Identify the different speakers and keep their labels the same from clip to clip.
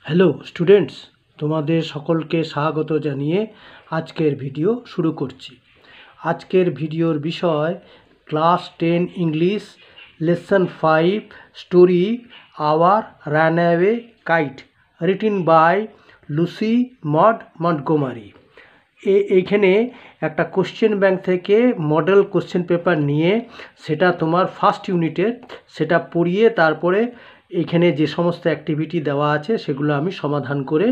Speaker 1: Hello students, তোমাদের সকলকে স্বাগত জানিয়ে আজকের ভিডিও শুরু করছি। আজকের ভিডিওর বিষয় class 10 English lesson 5 story our runaway kite, written by Lucy Maud Montgomery. এইখানে একটা কোশ্চেন ব্যাংক থেকে মডেল কোশ্চেন পেপার নিয়ে সেটা তোমার ফার্স্ট ইউনিটের সেটা পড়িয়ে তারপরে এখানে যে সমস্ত অ্যাক্টিভিটি দেওয়া আছে সেগুলো আমি সমাধান করে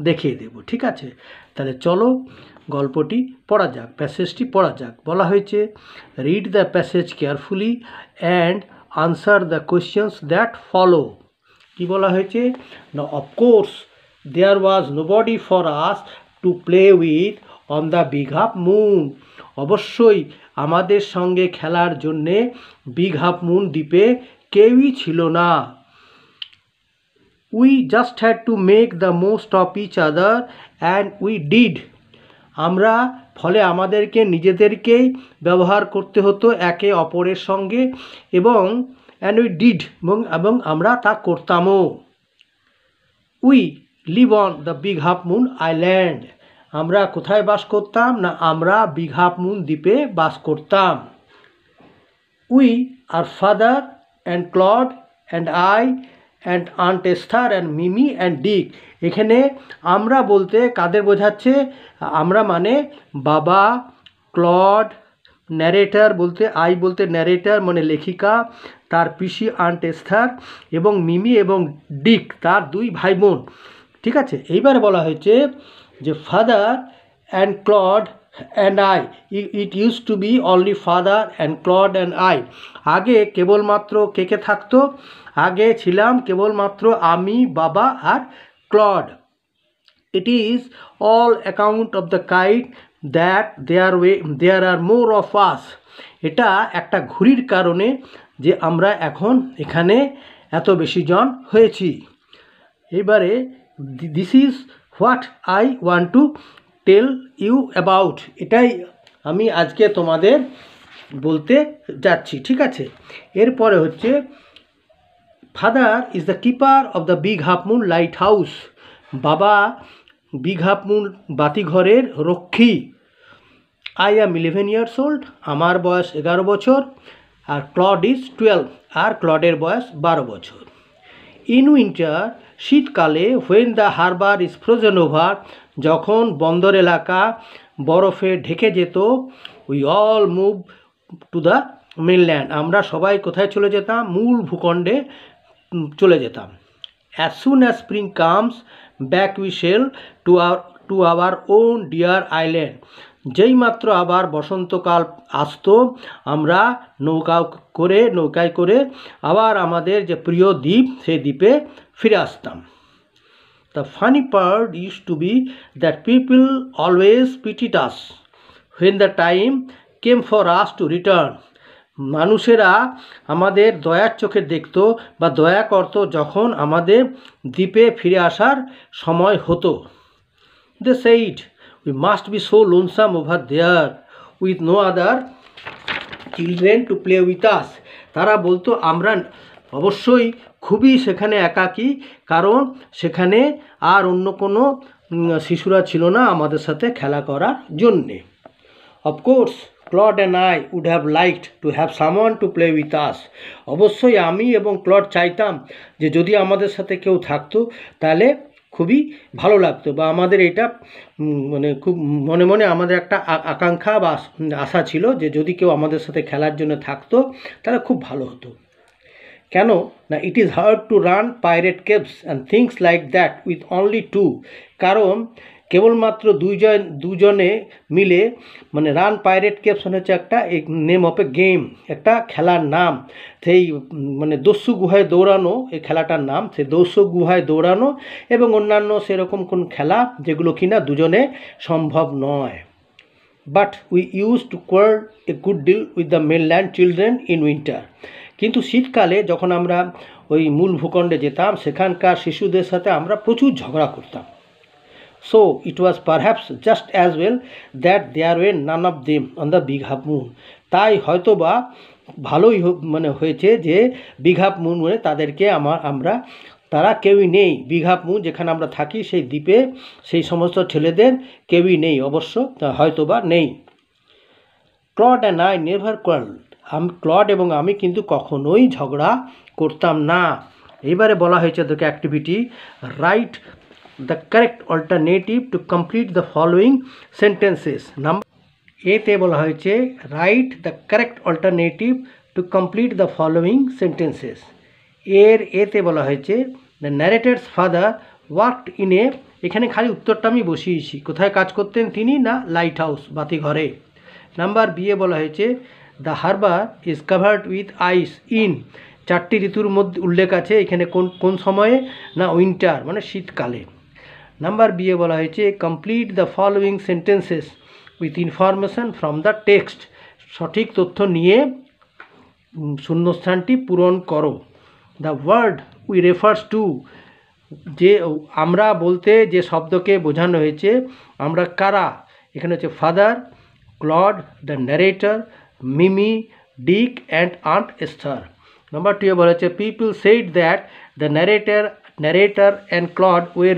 Speaker 1: দেখিয়ে দেব। ঠিক আছে, তাহলে চলো গল্পটি পড়া যাক, প্যাসেজটি পড়া যাক। বলা হয়েছে read the passage carefully and answer the questions that follow. কি বলা হয়েছে না, of course there was nobody for us to play with on the big half moon. অবশ্যই আমাদের সঙ্গে খেলার জন্যে বিগ হাফ মুন দ্বীপে কেউই ছিল না। We just had to make the most of each other and we did. আমরা ফলে আমাদেরকে নিজেদেরকেই ব্যবহার করতে হতো একে অপরের সঙ্গে এবং অ্যান্ড উই ডিড এবং আমরা তা করতামও। We live on the big half Moon Island. আমরা কোথায় বাস করতাম না, আমরা বিগ হাফ মুন দ্বীপে বাস করতাম। We are father and Claude and I and aunt Esther and Mimi and Dick. এখানে আমরা বলতে কাদের বোঝাচ্ছে? আমরা মানে বাবা, ক্লড, ন্যারেটার বলতে আই বলতে ন্যারেটার মানে লেখিকা, তার পিসি আন্ট এস্থার এবং মিমি এবং ডিক তার দুই ভাই বোন। ঠিক আছে, এইবার বলা হয়েছে যে father and Claude and I, it use to be only father and Claude and I. আগে কেবলমাত্র কে কে থাকতো? আগে ছিলাম কেবলমাত্র আমি, বাবা আর Claude. It is all account of the kite that there are more of us. এটা একটা ঘুড়ির কারণে যে আমরা এখন এখানে এত বেশি জন হয়েছি। এবারে this is what I want to tell you about. এটাই আমি আজকে তোমাদের বলতে যাচ্ছি। ঠিক আছে, এরপরে হচ্ছে father is the keeper of the big half Moon light house. বাবা বিগ হাফ মুন বাতিঘরের রক্ষী। আই অ্যাম 11 ইয়ার্স ওল্ড, আমার বয়স 11 বছর। আর ক্লড ইজ 12, আর ক্লডের বয়স 12 বছর। ইন উইন্টার, শীতকালে, when the harbour is frozen over, যখন বন্দর এলাকা বরফে ঢেকে যেত, we all move to the mainland, আমরা সবাই কোথায় চলে যেতাম? মূল ভূখণ্ডে চলে যেতাম। As soon as spring comes back we sail to our own dear island, যেই মাত্র আবার বসন্তকাল আসতো আমরা নৌকায় করে আবার আমাদের যে প্রিয় দ্বীপ সেই দ্বীপে ফিরে আসতাম। The funny part use to be that people always pitied us when the time came for us to return. মানুষেরা আমাদের দয়ার চোখে দেখত বা দয়া করত যখন আমাদের দ্বীপে ফিরে আসার সময় হতো। They said we must be so lonesome over there with no other children to play with us. তারা বলতো আমরা অবশ্যই খুবই সেখানে একাকী, কারণ সেখানে আর অন্য কোনো শিশুরা ছিল না আমাদের সাথে খেলা করার জন্যে। Of course Claude and I would have liked to have someone to play with us. অবশ্যই আমি এবং ক্লড চাইতাম যে যদি আমাদের সাথে কেউ থাকতো তাহলে খুবই ভালো লাগতো, বা আমাদের এটা মানে খুব মনে মনে আমাদের একটা আকাঙ্ক্ষা বা আশা ছিল যে যদি কেউ আমাদের সাথে খেলার জন্য থাকতো তাহলে খুব ভালো হতো। কেন না, it is hard to run pirate caves and things like that with only two. কারণ কেবলমাত্র দুজনে মিলে মানে রান পাইরেট কেভস হচ্ছে একটা নেম অফ এ গেম, একটা খেলার নাম। সেই মানে দস্যু গুহায় দৌড়ানো এই খেলাটার নাম। সেই দস্যু গুহায় দৌড়ানো এবং অন্যান্য সেরকম কোন খেলা যেগুলো কিনা দুজনে সম্ভব নয়। But we use to quarrel a good deal with the mainland children in winter. কিন্তু শীতকালে যখন আমরা ওই মূল ভূখণ্ডে যেতাম সেখানকার শিশুদের সাথে আমরা প্রচুর ঝগড়া করতাম। So it was perhaps just as well that there were none of them on the big half moon. তাই হয়তো বা ভালোই মানে হয়েছে যে বিগ হাফ মুন তাদেরকে আমরা তারা কেউই নেই। বিগ হাফ মুন যেখানে আমরা থাকি সেই দ্বীপে সেই সমস্ত ছেলেদের কেউই নেই, অবশ্য হয়তো বা নেই। Claude and I never quarrel, Claude এবং আমি কিন্তু কখনোই ঝগড়া করতাম না। এবারে বলা হয়েছে তোকে activity, write the correct alternative to complete the following sentences. Number এতে বলা হয়েছে write the correct alternative to complete the following sentences. এতে বলা হয়েছে the narrator's father worked in a, এখানে খালি উত্তরটা আমি বসিয়েছি, কোথায় কাজ করতেন তিনি, না লাইট হাউস, বাতিঘরে। নাম্বার বিয়ে বলা হয়েছে the harbour is covered with ice in, 4টি ঋতুর মধ্যে উল্লেখ আছে, এখানে কোন কোন সময়ে, না উইন্টার মানে শীতকালে। নাম্বার বিয়ে বলা হয়েছে complete the following sentences with information from the text, সঠিক তথ্য নিয়ে শূন্যস্থানটি পূরণ করো। The word we refers to, যে আমরা বলতে যে শব্দকে বোঝানো হয়েছে, আমরা কারা, এখানে হচ্ছে father, Claude, the narrator, Mimi, Dick and aunt Esther. Number 2 বলা হচ্ছে people said that the narrator and Claude were,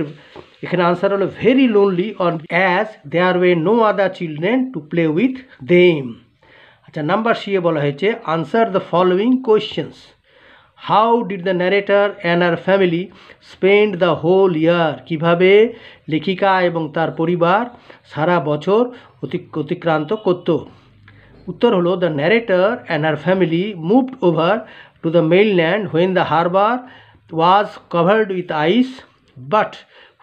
Speaker 1: এখানে আনসার হলো very lonely on as there were no other children to play with them. আচ্ছা, number C বলা হয়েছে answer the following questions. How did the narrator and her family spend the whole year, কীভাবে লেখিকা এবং তার পরিবার সারা বছর অতিক্রান্ত করত। উত্তর হলো the narrator and her family moved over to the mainland when the harbour was covered with ice, but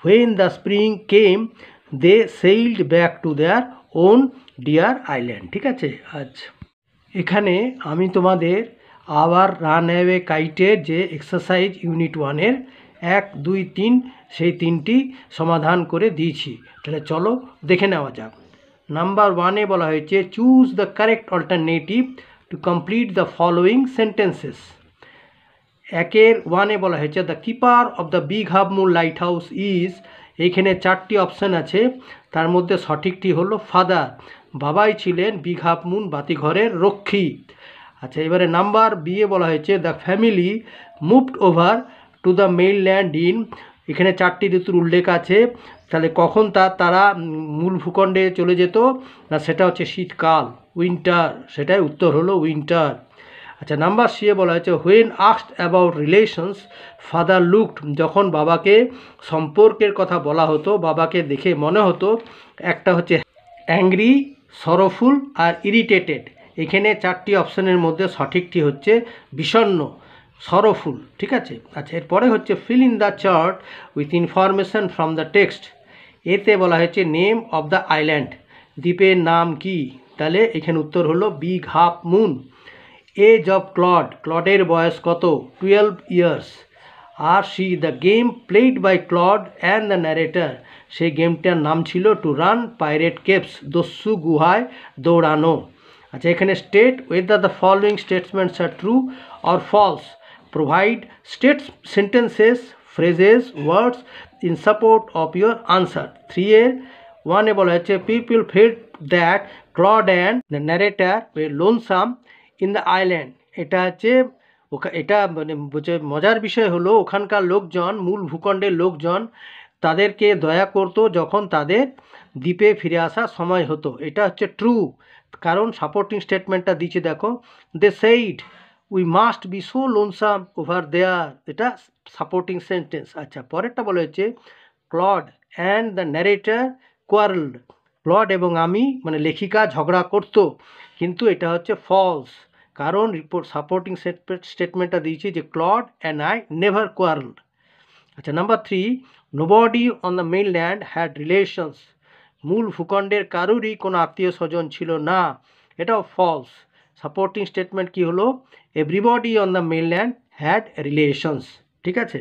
Speaker 1: when the spring came they sailed back to their own dear island. ঠিক আছে, আচ্ছা এখানে আমি তোমাদের আবার রান অ্যাওয়ে কাইটের যে exercise unit 1-এর 1, 2, 3 সেই 3টি সমাধান করে দিয়েছি, তাহলে চলো দেখে নেওয়া যাক। নাম্বার 1-এ বলা হয়েছে choose the correct alternative to complete the following sentences. 1-এ বলা হয়েছে the keeper of the big half Moon lighthouse is, এইখানে 4টি অপশান আছে, তার মধ্যে সঠিকটি হলো ফাদার, বাবাই ছিলেন বিগ হাফ মুন বাতিঘরের রক্ষী। আচ্ছা, এবারে নাম্বার বিয়ে বলা হয়েছে the family moved over to the mainland in, এখানে 4টি ঋতুর উল্লেখ আছে, তাহলে কখন তারা মূল ভূখণ্ডে চলে যেত, না সেটা হচ্ছে শীতকাল, উইন্টার, সেটাই উত্তর হলো উইন্টার। আচ্ছা, নাম্বার সি বলা হয়েছে when asked about relations father looked, যখন বাবাকে সম্পর্কের কথা বলা হতো, বাবাকে দেখে মনে হতো, একটা হচ্ছে অ্যাংরি, সরোফুল আর ইরিটেটেড, এখানে 4টি অপশানের মধ্যে সঠিকটি হচ্ছে বিষণ্ণ, সরোফুল। ঠিক আছে, আচ্ছা এরপরে হচ্ছে fill in the chart with information from the text. এতে বলা হয়েছে নেম অফ দ্য আইল্যান্ড, দ্বীপের নাম কি, তাহলে এখানে উত্তর হলো Big half Moon. Age of Claude, ক্লডের বয়স কত, 12 ইয়ার্স। আর C the game played by Claude and the narrator, সেই গেমটার নাম ছিল টু রান পাইরেট কেভস, দস্যু গুহায় দৌড়ানো। আচ্ছা, এখানে state whether the following statements are true or false, provide sentences, phrases, words in support of your answer. 3-1-এ বলা হচ্ছে people felt that Claude and the narrator were lonesome in the island, এটা হচ্ছে এটা মানে মজার বিষয় হলো ওখানকার লোকজন, মূল ভূখণ্ডের লোকজন তাদেরকে দয়া করতো যখন তাদের দ্বীপে ফিরে আসার সময় হতো, এটা হচ্ছে ট্রু, কারণ সাপোর্টিং স্টেটমেন্টটা দিচ্ছে দেখো, they said we must be so lonesome over there, এটা সাপোর্টিং সেন্টেন্স। আচ্ছা, পরেরটা বলা হচ্ছে Claude and the narrator quarrelled, Claude এবং আমি মানে লেখিকা ঝগড়া করতো, কিন্তু এটা হচ্ছে ফলস, কারণ সাপোর্টিং স্টেটমেন্টটা দিয়েছে যে Claude and I never quarrelled. আচ্ছা, number 3, nobody on the mainland had relations, মূল ভূখণ্ডের কারুরই কোনো আত্মীয় স্বজন ছিল না, এটাও ফলস। সাপোর্টিং স্টেটমেন্ট কি হলো, everybody on the mainland had relations. ঠিক আছে।